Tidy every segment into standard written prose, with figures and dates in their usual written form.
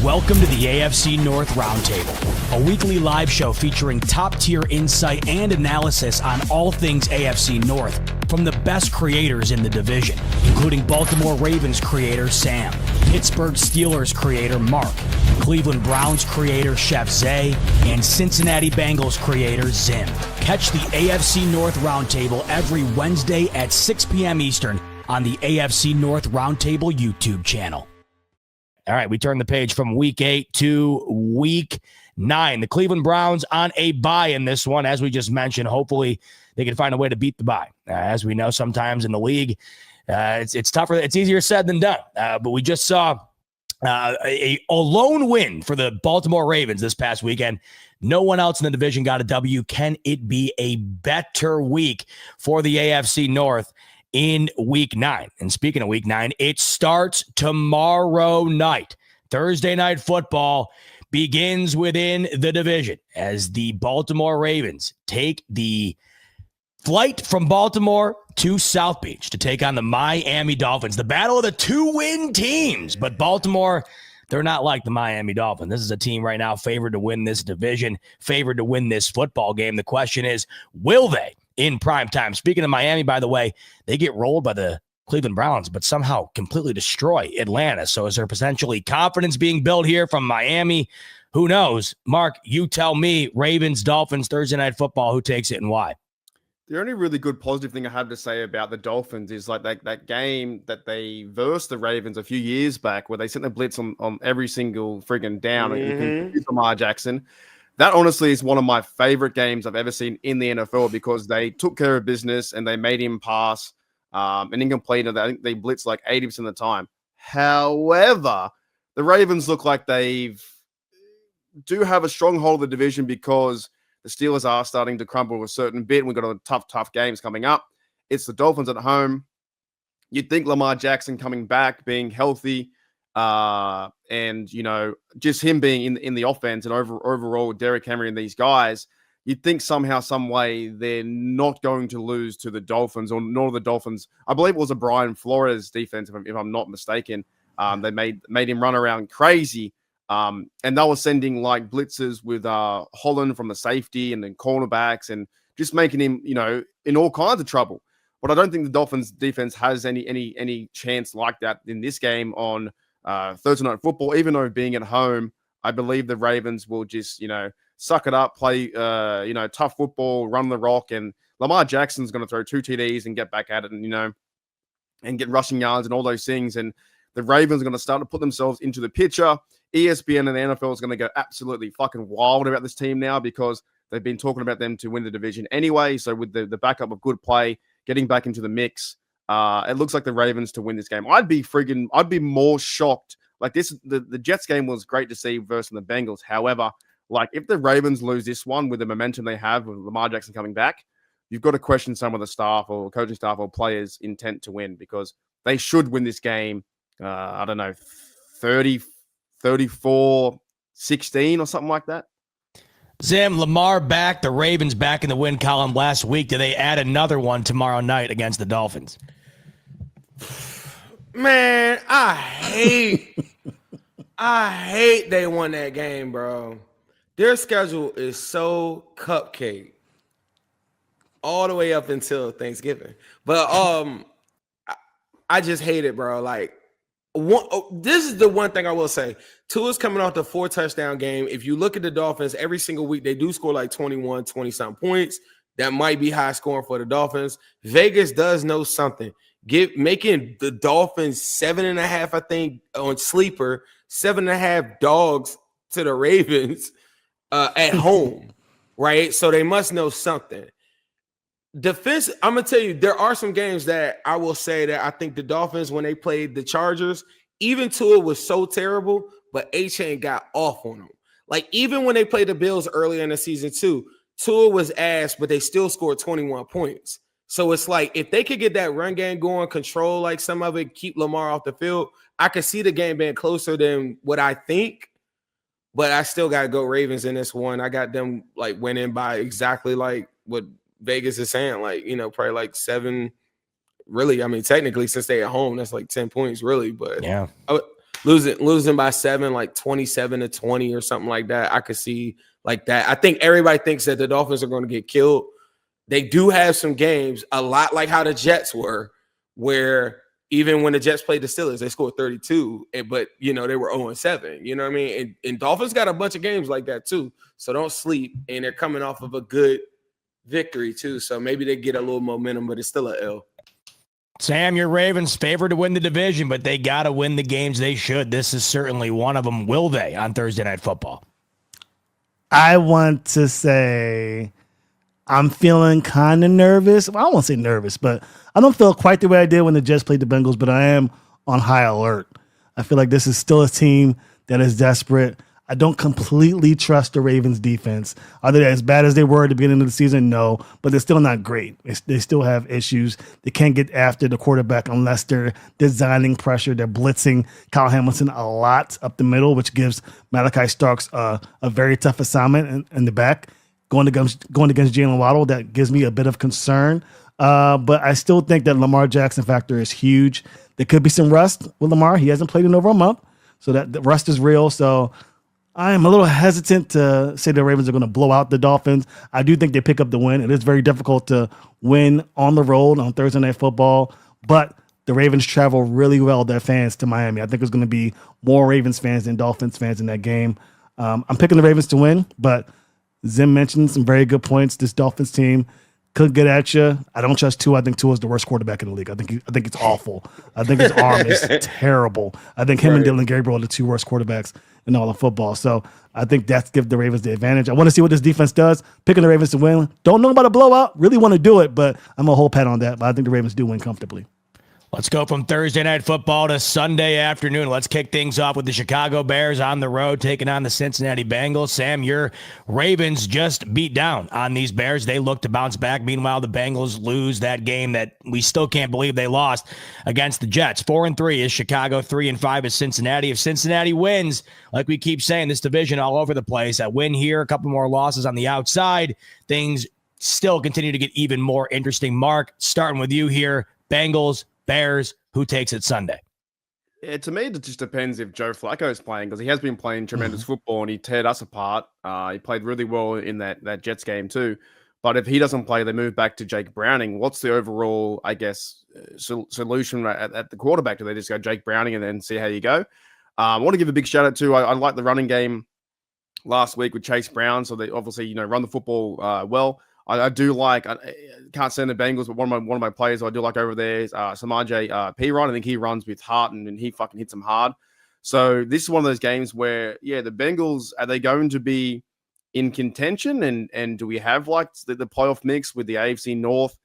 Welcome to the AFC North Roundtable, a weekly live show featuring top-tier insight and analysis on all things AFC North from the best creators in the division, including Baltimore Ravens creator Sam, Pittsburgh Steelers creator Mark, Cleveland Browns creator Chef Zay, and Cincinnati Bengals creator Zim. Catch the AFC North Roundtable every Wednesday at 6 p.m. Eastern on the AFC North Roundtable YouTube channel. All right, we turn the page from Week 8 to Week 9. The Cleveland Browns on a bye in this one, as we just mentioned. Hopefully, they can find a way to beat the bye. As we know, sometimes in the league, it's tougher. It's easier said than done. But we just saw a lone win for the Baltimore Ravens this past weekend. No one else in the division got a W. Can it be a better week for the AFC North in Week 9? And speaking of Week 9, it starts tomorrow night. Thursday Night Football begins within the division as the Baltimore Ravens take the flight from Baltimore to South Beach to take on the Miami Dolphins. The battle of the two-win teams. But Baltimore, they're not like the Miami Dolphins. This is a team right now favored to win this division, favored to win this football game. The question is, will they in prime time? Speaking of Miami, by the way, they get rolled by the Cleveland Browns, but somehow completely destroy Atlanta. So is there potentially confidence being built here from Miami? Who knows? Mark, you tell me. Ravens, Dolphins, Thursday Night Football, who takes it and why? The only really good positive thing I have to say about the Dolphins is like that game that they versed the Ravens a few years back where they sent the blitz on every single friggin' down and Lamar Jackson. That honestly is one of my favorite games I've ever seen in the NFL because they took care of business and they made him pass an incomplete. I think they blitzed like 80% of the time. However, the Ravens look like do have a strong hold of the division because the Steelers are starting to crumble a certain bit. We've got a tough games coming up. It's the Dolphins at home. You'd think Lamar Jackson coming back, being healthy, and, you know, just him being in the offense and overall Derrick Henry and these guys, you'd think somehow, some way they're not going to lose to the Dolphins or nor the Dolphins. I believe it was a Brian Flores defense, if I'm not mistaken. They made him run around crazy. And they were sending like blitzes with Holland from the safety and then cornerbacks and just making him, you know, in all kinds of trouble. But I don't think the Dolphins defense has any chance like that in this game on Thursday Night Football. Even though being at home, I believe the Ravens will just, you know, suck it up, play, you know, tough football, run the rock. And Lamar Jackson's going to throw 2 TDs and get back at it and, you know, and get rushing yards and all those things. And the Ravens are going to start to put themselves into the picture. ESPN and the NFL is going to go absolutely fucking wild about this team now because they've been talking about them to win the division anyway. So with the backup of good play, getting back into the mix, it looks like the Ravens to win this game. I'd be more shocked. Like this, the Jets game was great to see versus the Bengals. However, like if the Ravens lose this one with the momentum they have with Lamar Jackson coming back, you've got to question some of the staff or coaching staff or players' intent to win because they should win this game. I don't know, 30, 34, 16 or something like that. Zim, Lamar back, the Ravens back in the win column last week. Do they add another one tomorrow night against the Dolphins? Man, I hate they won that game, bro. Their schedule is so cupcake all the way up until Thanksgiving. But I just hate it, bro. Like, this is the one thing I will say. Tua's coming off the 4-touchdown game. If you look at the Dolphins, every single week they do score like 21, 20-something points. That might be high scoring for the Dolphins. Vegas does know something. Making the Dolphins 7.5, I think, on sleeper, 7.5 dogs to the Ravens at home, right? So they must know something. Defense, I'm going to tell you, there are some games that I will say that I think the Dolphins, when they played the Chargers, even Tua was so terrible, but A-Chain got off on them. Like, even when they played the Bills earlier in the season too, Tua was ass, but they still scored 21 points. So it's like, if they could get that run game going, control like some of it, keep Lamar off the field, I could see the game being closer than what I think, but I still got to go Ravens in this one. I got them like winning by exactly like what Vegas is saying, like, you know, probably like 7. Really, I mean, technically, since they at home, that's like 10 points, really. But yeah, losing by 7, like 27-20 or something like that. I could see like that. I think everybody thinks that the Dolphins are going to get killed. They do have some games, a lot like how the Jets were, where even when the Jets played the Steelers, they scored 32, but they were 0-7. You know what I mean? And Dolphins got a bunch of games like that too. So don't sleep. And they're coming off of a good victory too. So maybe they get a little momentum, but it's still a L. Sam, your Ravens favored to win the division, but they got to win the games they should. This is certainly one of them. Will they on Thursday Night Football? I want to say I'm feeling kind of nervous. Well, I don't want to say nervous, but I don't feel quite the way I did when the Jets played the Bengals, but I am on high alert. I feel like this is still a team that is desperate. I don't completely trust the Ravens defense. Are they as bad as they were at the beginning of the season? No, but they're still not great. They still have issues. They can't get after the quarterback unless they're designing pressure. They're blitzing Kyle Hamilton a lot up the middle, which gives Malachi Starks a very tough assignment in the back. Going against Jalen Waddle, that gives me a bit of concern. But I still think that Lamar Jackson factor is huge. There could be some rust with Lamar. He hasn't played in over a month, so that the rust is real. So I am a little hesitant to say the Ravens are going to blow out the Dolphins. I do think they pick up the win. It is very difficult to win on the road on Thursday Night Football, but the Ravens travel really well, their fans, to Miami. I think there's going to be more Ravens fans than Dolphins fans in that game. I'm picking the Ravens to win, but Zim mentioned some very good points. This Dolphins team could get at you. I don't trust Tua. I think Tua is the worst quarterback in the league. I think it's awful. I think his arm is terrible. I think him and Dylan Gabriel are the two worst quarterbacks in all of football. So I think that's give the Ravens the advantage. I want to see what this defense does. Picking the Ravens to win. Don't know about a blowout. Really want to do it, but I'm a whole pat on that. But I think the Ravens do win comfortably. Let's go from Thursday Night Football to Sunday afternoon. Let's kick things off with the Chicago Bears on the road taking on the Cincinnati Bengals. Sam, your Ravens just beat down on these Bears. They look to bounce back. Meanwhile, the Bengals lose that game that we still can't believe they lost against the Jets. 4-3 is Chicago. 3-5 is Cincinnati. If Cincinnati wins, like we keep saying, this division all over the place. A win here, a couple more losses on the outside. Things still continue to get even more interesting. Mark, starting with you here. Bengals, Bears, who takes it Sunday? Yeah, to me, it just depends if Joe Flacco is playing, because he has been playing tremendous football and he teared us apart. He played really well in that Jets game too. But if he doesn't play, they move back to Jake Browning. What's the overall, I guess, solution at the quarterback? Do they just go Jake Browning and then see how you go? I want to give a big shout out to, I like the running game last week with Chase Brown. So they obviously, run the football well. I do like, I can't stand the Bengals, but one of my players I do like over there is Samaje Perine. I think he runs with heart and he fucking hits them hard. So this is one of those games where, the Bengals, are they going to be in contention? And do we have like the playoff mix with the AFC North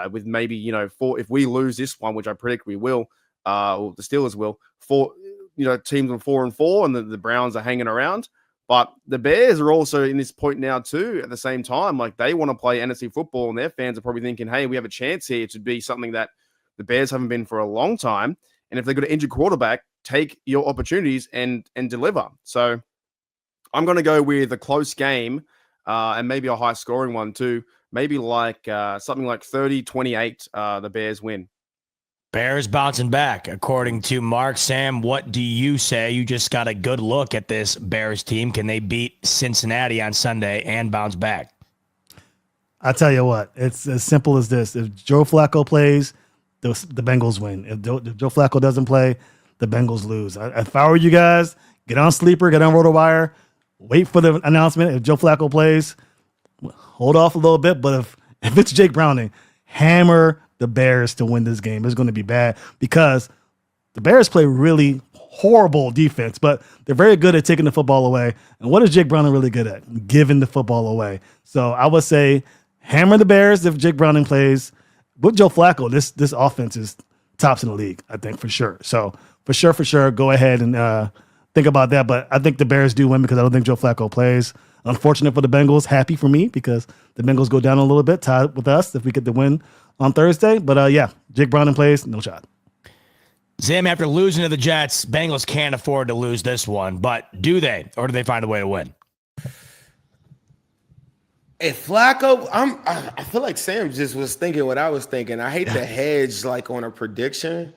with maybe, if we lose this one, which I predict we will, or the Steelers will, teams on 4-4 and the Browns are hanging around. But the Bears are also in this point now too, at the same time. Like, they want to play NFC football and their fans are probably thinking, hey, we have a chance here to be something that the Bears haven't been for a long time. And if they've got an injured quarterback, take your opportunities and deliver. So I'm going to go with a close game and maybe a high scoring one too. Maybe like something like 30-28, the Bears win. Bears bouncing back, according to Mark. Sam, what do you say? You just got a good look at this Bears team. Can they beat Cincinnati on Sunday and bounce back? I tell you what, it's as simple as this. If Joe Flacco plays, the Bengals win. If Joe Flacco doesn't play, the Bengals lose. If I were you guys, get on Sleeper, get on RotoWire, wait for the announcement. If Joe Flacco plays, hold off a little bit. But if it's Jake Browning, hammer the Bears to win this game. It's going to be bad because the Bears play really horrible defense, but they're very good at taking the football away. And what is Jake Browning really good at? Giving the football away. So I would say hammer the Bears if Jake Browning plays. With Joe Flacco, this offense is tops in the league, I think, for sure. So for sure, go ahead and think about that. But I think the Bears do win because I don't think Joe Flacco plays. Unfortunate for the Bengals. Happy for me because the Bengals go down a little bit, tied with us if we get the win on Thursday. But Jake Browning plays, no shot. Zim, after losing to the Jets, Bengals can't afford to lose this one. But do they, or do they find a way to win? If Flacco, I feel like Sam just was thinking what I was thinking. I hate to hedge like on a prediction,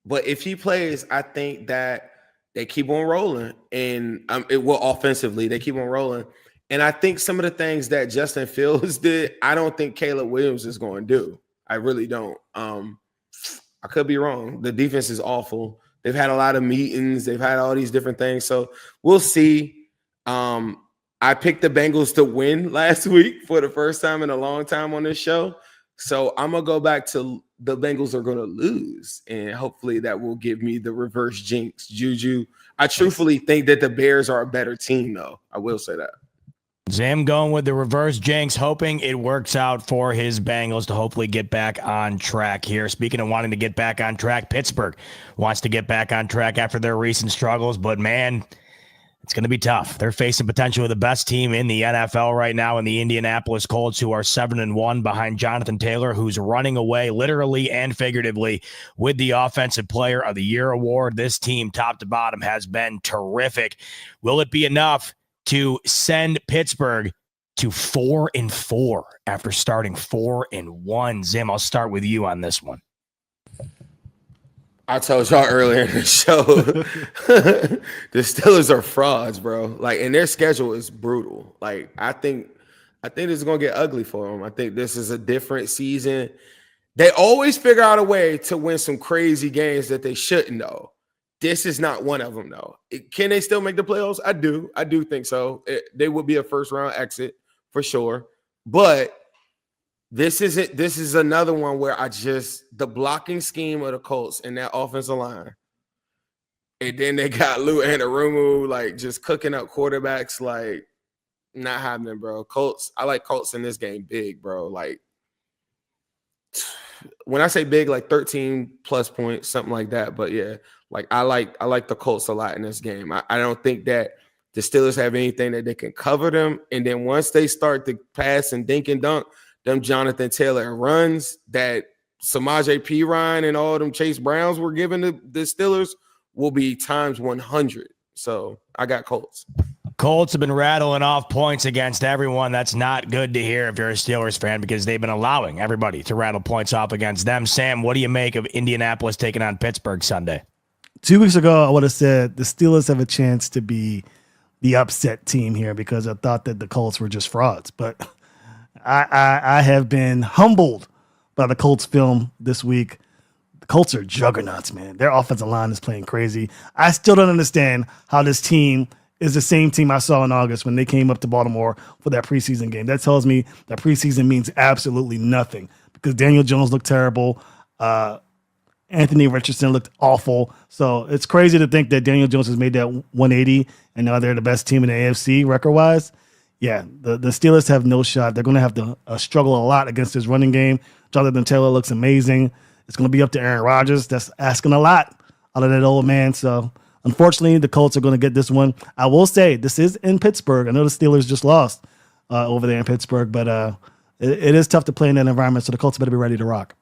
but if he plays, I think that they keep on rolling, and offensively they keep on rolling. And I think some of the things that Justin Fields did, I don't think Caleb Williams is going to do. I really don't. I could be wrong. The defense is awful. They've had a lot of meetings. They've had all these different things. So we'll see. I picked the Bengals to win last week for the first time in a long time on this show. So I'm going to go back to the Bengals are going to lose. And hopefully that will give me the reverse jinx. Juju, I truthfully think that the Bears are a better team, though. I will say that. Zim going with the reverse jinx, hoping it works out for his Bengals to hopefully get back on track here. Speaking of wanting to get back on track, Pittsburgh wants to get back on track after their recent struggles, but man, it's going to be tough. They're facing potentially the best team in the NFL right now in the Indianapolis Colts, who are 7-1 behind Jonathan Taylor, who's running away literally and figuratively with the Offensive Player of the Year award. This team, top to bottom, has been terrific. Will it be enough to send Pittsburgh to 4-4 after starting 4-1? Zim, I'll start with you on this one. I told y'all earlier in the show, the Steelers are frauds, bro. Like, and their schedule is brutal. Like, I think this is gonna get ugly for them. I think this is a different season. They always figure out a way to win some crazy games that they shouldn't, though. This is not one of them, though. Can they still make the playoffs? I do think so. They would be a first-round exit for sure. But this is another one where the blocking scheme of the Colts and that offensive line, and then they got Lou Anarumu, like, just cooking up quarterbacks, like, not happening, bro. Colts, I like Colts in this game big, bro. Like, when I say big, like 13+ points, something like that. But yeah, like I like the Colts a lot in this game. I don't think that the Steelers have anything that they can cover them. And then once they start to pass and dink and dunk, them Jonathan Taylor runs that Samaje Perine and all them Chase Browns were giving the Steelers will be times 100. So I got Colts. Colts have been rattling off points against everyone. That's not good to hear if you're a Steelers fan, because they've been allowing everybody to rattle points off against them. Sam, what do you make of Indianapolis taking on Pittsburgh Sunday? 2 weeks ago, I would have said the Steelers have a chance to be the upset team here because I thought that the Colts were just frauds. But I have been humbled by the Colts film this week. The Colts are juggernauts, man. Their offensive line is playing crazy. I still don't understand how this team is the same team I saw in August when they came up to Baltimore for that preseason game. That tells me that preseason means absolutely nothing because Daniel Jones looked terrible. Anthony Richardson looked awful. So it's crazy to think that Daniel Jones has made that 180 and now they're the best team in the AFC record-wise. Yeah, the Steelers have no shot. They're going to have to struggle a lot against this running game. Jonathan Taylor looks amazing. It's going to be up to Aaron Rodgers. That's asking a lot out of that old man. So unfortunately, the Colts are going to get this one. I will say this is in Pittsburgh. I know the Steelers just lost over there in Pittsburgh, but it is tough to play in that environment, so the Colts better be ready to rock.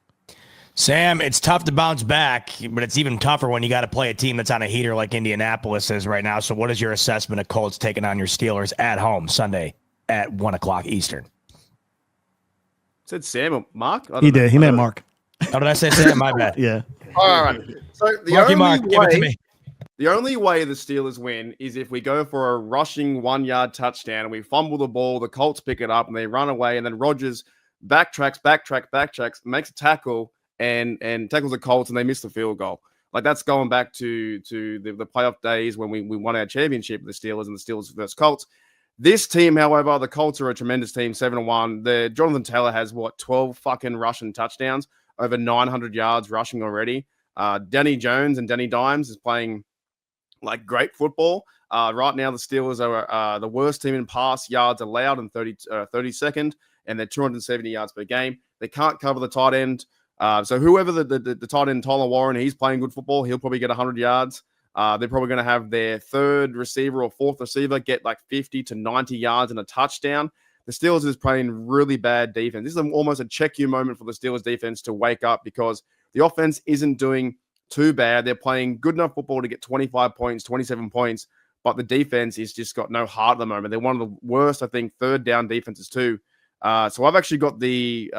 Sam, it's tough to bounce back, but it's even tougher when you got to play a team that's on a heater like Indianapolis is right now. So what is your assessment of Colts taking on your Steelers at home Sunday at 1 o'clock Eastern? Said Sam or Mark? He did. He meant Mark. How did I say Sam? My bad. Yeah. All right. So Mark, give it to me. The only way the Steelers win is if we go for a rushing 1-yard touchdown and we fumble the ball, the Colts pick it up and they run away, and then Rodgers backtracks, makes a tackle and tackles the Colts and they miss the field goal. Like, that's going back to the playoff days when we won our championship with the Steelers and the Steelers versus Colts. This team, however, the Colts are a tremendous team, 7-1. Jonathan Taylor has 12 fucking rushing touchdowns, over 900 yards rushing already. Danny Jones and Danny Dimes is playing like great football. Right now, the Steelers are the worst team in pass yards allowed in 32nd, and they're 270 yards per game. They can't cover the tight end. So whoever the tight end, Tyler Warren, he's playing good football. He'll probably get 100 yards. They're probably going to have their third receiver or fourth receiver get like 50 to 90 yards and a touchdown. The Steelers is playing really bad defense. This is almost a check you moment for the Steelers defense to wake up because the offense isn't doing too bad. They're playing good enough football to get 25 points, 27 points, but the defense is just got no heart at the moment. They're one of the worst, I think, third down defenses too. So I've actually got the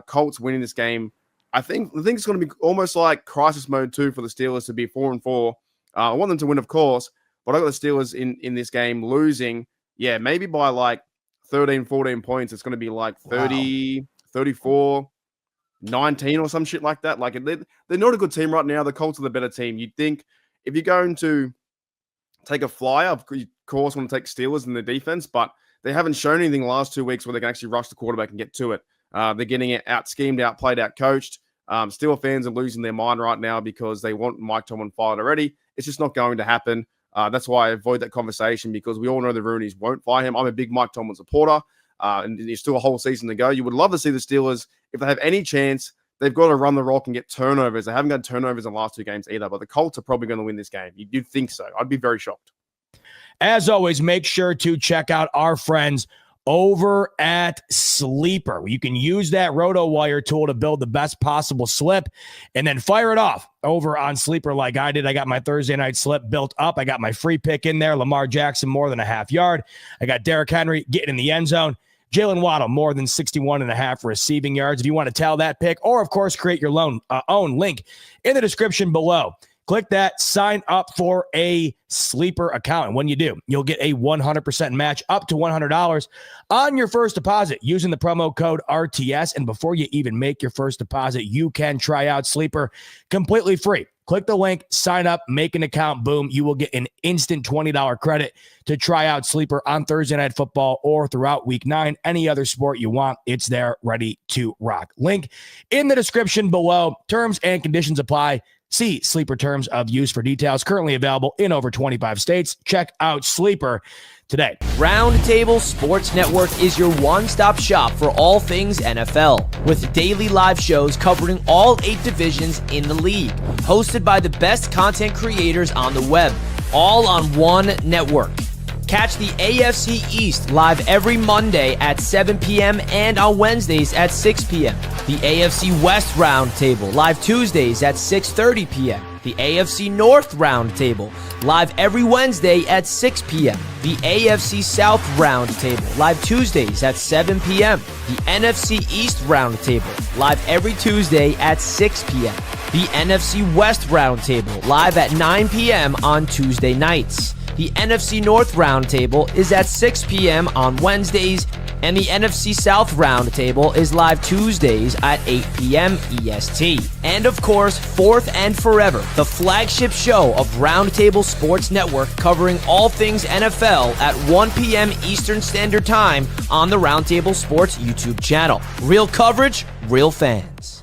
Colts winning this game. I think it's going to be almost like crisis mode 2 for the Steelers to be 4-4. I want them to win, of course, but I got the Steelers in this game losing. Yeah, maybe by like 13, 14 points. It's going to be like 30, 34, 19 or some shit like that. Like they're not a good team right now. The Colts are the better team. You'd think if you're going to take a flyer, of course, want to take Steelers in the defense, but they haven't shown anything the last 2 weeks where they can actually rush the quarterback and get to it. They're getting it out schemed, out played, out coached. Steelers fans are losing their mind right now because they want Mike Tomlin fired already. It's just not going to happen. That's why I avoid that conversation, because we all know the Roonies won't fire him. I'm a big Mike Tomlin supporter, and there's still a whole season to go. You would love to see the Steelers, if they have any chance, they've got to run the rock and get turnovers. They haven't got turnovers in the last 2 games either, but the Colts are probably going to win this game. You'd think so. I'd be very shocked. As always, make sure to check out our friends over at Sleeper. You can use that RotoWire tool to build the best possible slip and then fire it off over on Sleeper like I did. I got my Thursday night slip built up. I got my free pick in there. Lamar Jackson, more than a half yard. I got Derrick Henry getting in the end zone. Jalen Waddle, more than 61.5 receiving yards. If you want to tell that pick, or of course, create your own link in the description below. Click that, sign up for a Sleeper account. And when you do, you'll get a 100% match up to $100 on your first deposit using the promo code RTS. And before you even make your first deposit, you can try out Sleeper completely free. Click the link, sign up, make an account, boom. You will get an instant $20 credit to try out Sleeper on Thursday Night Football or throughout Week 9. Any other sport you want, it's there ready to rock. Link in the description below. Terms and conditions apply. See Sleeper terms of use for details. Currently available in over 25 states. Check out Sleeper today. Roundtable Sports Network is your one-stop shop for all things NFL, with daily live shows covering all 8 divisions in the league, hosted by the best content creators on the web, all on one network. Catch the AFC East live every Monday at 7 p.m. and on Wednesdays at 6 p.m. The AFC West Roundtable live Tuesdays at 6:30 p.m. The AFC North Roundtable live every Wednesday at 6 p.m. The AFC South Roundtable live Tuesdays at 7 p.m. The NFC East Roundtable live every Tuesday at 6 p.m. The NFC West Roundtable live at 9 p.m. on Tuesday nights. The NFC North Roundtable is at 6 p.m. on Wednesdays, and the NFC South Roundtable is live Tuesdays at 8 p.m. EST. And of course, Fourth and Forever, the flagship show of Roundtable Sports Network, covering all things NFL at 1 p.m. Eastern Standard Time on the Roundtable Sports YouTube channel. Real coverage, real fans.